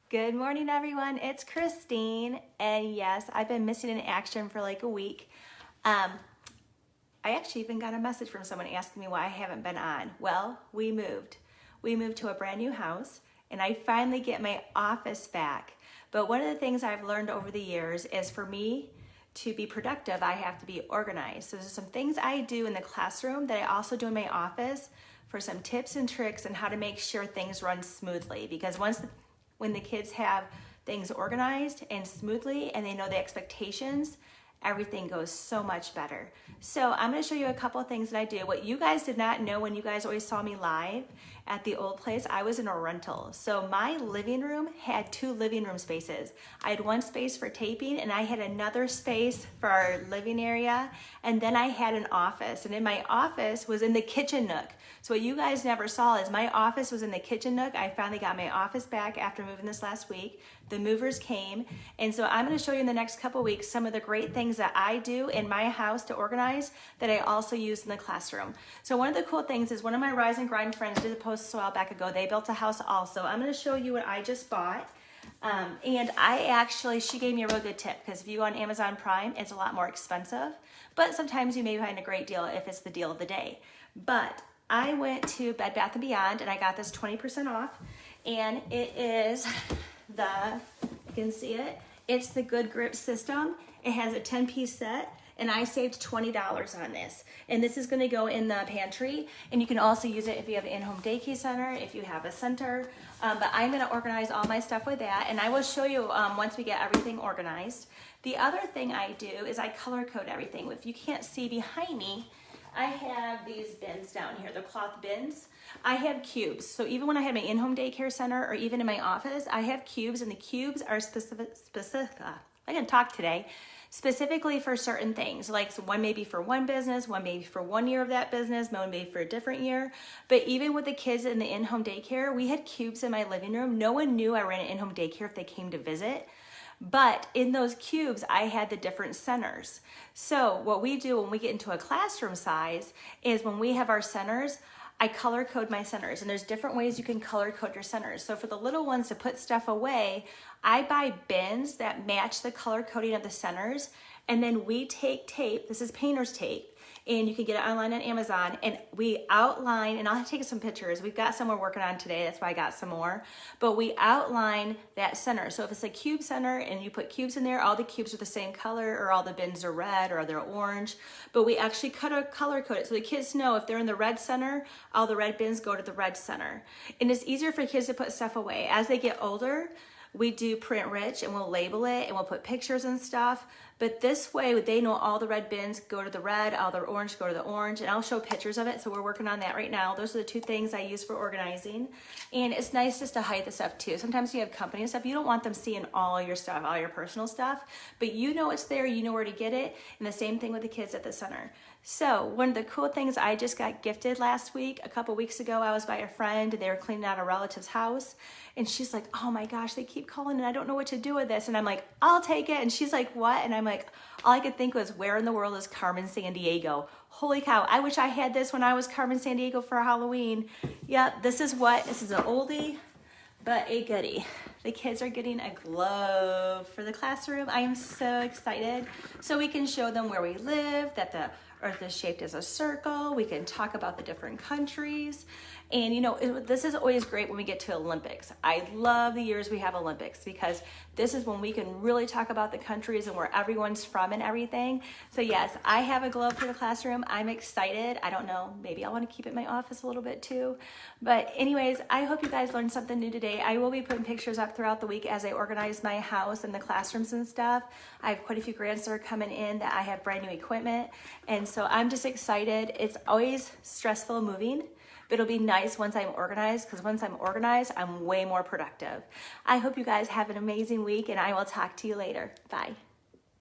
Good morning, everyone. It's Christine, and yes, I've been missing in action for like a week. I actually even got a message from someone asking me why I haven't been on. Well, we moved. We moved to a brand new house, and I finally get my office back. But one of the things I've learned over the years is for me to be productive, I have to be organized. So there's some things I do in the classroom that I also do in my office for some tips and tricks on how to make sure things run smoothly. Because when the kids have things organized and smoothly and they know the expectations, everything goes so much better. So I'm going to show you a couple of things that I do. What you guys did not know when you guys always saw me live at the old place, I was in a rental. So my living room had 2 living room spaces. I had one space for taping and I had another space for our living area. And then I had an office, and in my office was in the kitchen nook. So what you guys never saw is my office was in the kitchen nook. I finally got my office back after moving this last week. The movers came. And so I'm going to show you in the next couple weeks some of the great things that I do in my house to organize that I also use in the classroom. So one of the cool things is one of my Rise and Grind friends did a post a while back ago. They built a house also. I'm going to show you what I just bought. And she gave me a real good tip, because if you go on Amazon Prime, it's a lot more expensive, but sometimes you may find a great deal if it's the deal of the day. But I went to Bed Bath & Beyond and I got this 20% off, and it is you can see it, it's the Good Grip system. It has a 10-piece set, and I saved $20 on this. And this is gonna go in the pantry, and you can also use it if you have an in-home daycare center, if you have a center. But I'm gonna organize all my stuff with that, and I will show you once we get everything organized. The other thing I do is I color code everything. If you can't see behind me, I have these bins down here, the cloth bins. I have cubes. So even when I have my in-home daycare center or even in my office, I have cubes, and the cubes are I can talk today, specifically for certain things. Like, so one may be for one business, one may be for 1 year of that business, one may be for a different year. But even with the kids in the in-home daycare, we had cubes in my living room. No one knew I ran an in-home daycare if they came to visit. But in those cubes, I had the different centers. So what we do when we get into a classroom size is when we have our centers, I color code my centers, and there's different ways you can color code your centers. So for the little ones to put stuff away, I buy bins that match the color coding of the centers, and then we take tape, this is painter's tape, and you can get it online on Amazon, and we outline, and I'll take some pictures. We've got some we're working on today, that's why I got some more, but we outline that center. So if it's a cube center and you put cubes in there, all the cubes are the same color, or all the bins are red, or they're orange, but we actually color code it so the kids know if they're in the red center, all the red bins go to the red center. And it's easier for kids to put stuff away. As they get older, we do print rich, and we'll label it, and we'll put pictures and stuff. But this way, they know all the red bins go to the red, all the orange go to the orange, and I'll show pictures of it. So we're working on that right now. Those are the 2 things I use for organizing. And it's nice just to hide the stuff too. Sometimes you have company and stuff, you don't want them seeing all your stuff, all your personal stuff, but you know it's there, you know where to get it. And the same thing with the kids at the center. So one of the cool things I just got gifted last week, a couple weeks ago, I was by a friend, and they were cleaning out a relative's house, and she's like, oh my gosh, they keep calling and I don't know what to do with this. And I'm like, I'll take it. And she's like, what? And I'm like, all I could think was, where in the world is Carmen Sandiego? Holy cow, I wish I had this when I was Carmen Sandiego for Halloween. Yep, this is an oldie, but a goodie. The kids are getting a globe for the classroom. I am so excited. So we can show them where we live, that the Earth is shaped as a circle. We can talk about the different countries. And you know, this is always great when we get to Olympics. I love the years we have Olympics, because this is when we can really talk about the countries and where everyone's from and everything. So yes, I have a globe for the classroom. I'm excited. I don't know, maybe I want to keep it in my office a little bit too. But anyways, I hope you guys learned something new today. I will be putting pictures up throughout the week as I organize my house and the classrooms and stuff. I have quite a few grants that are coming in that I have brand new equipment. And so I'm just excited. It's always stressful moving, but it'll be nice once I'm organized, because once I'm organized, I'm way more productive. I hope you guys have an amazing week, and I will talk to you later. Bye.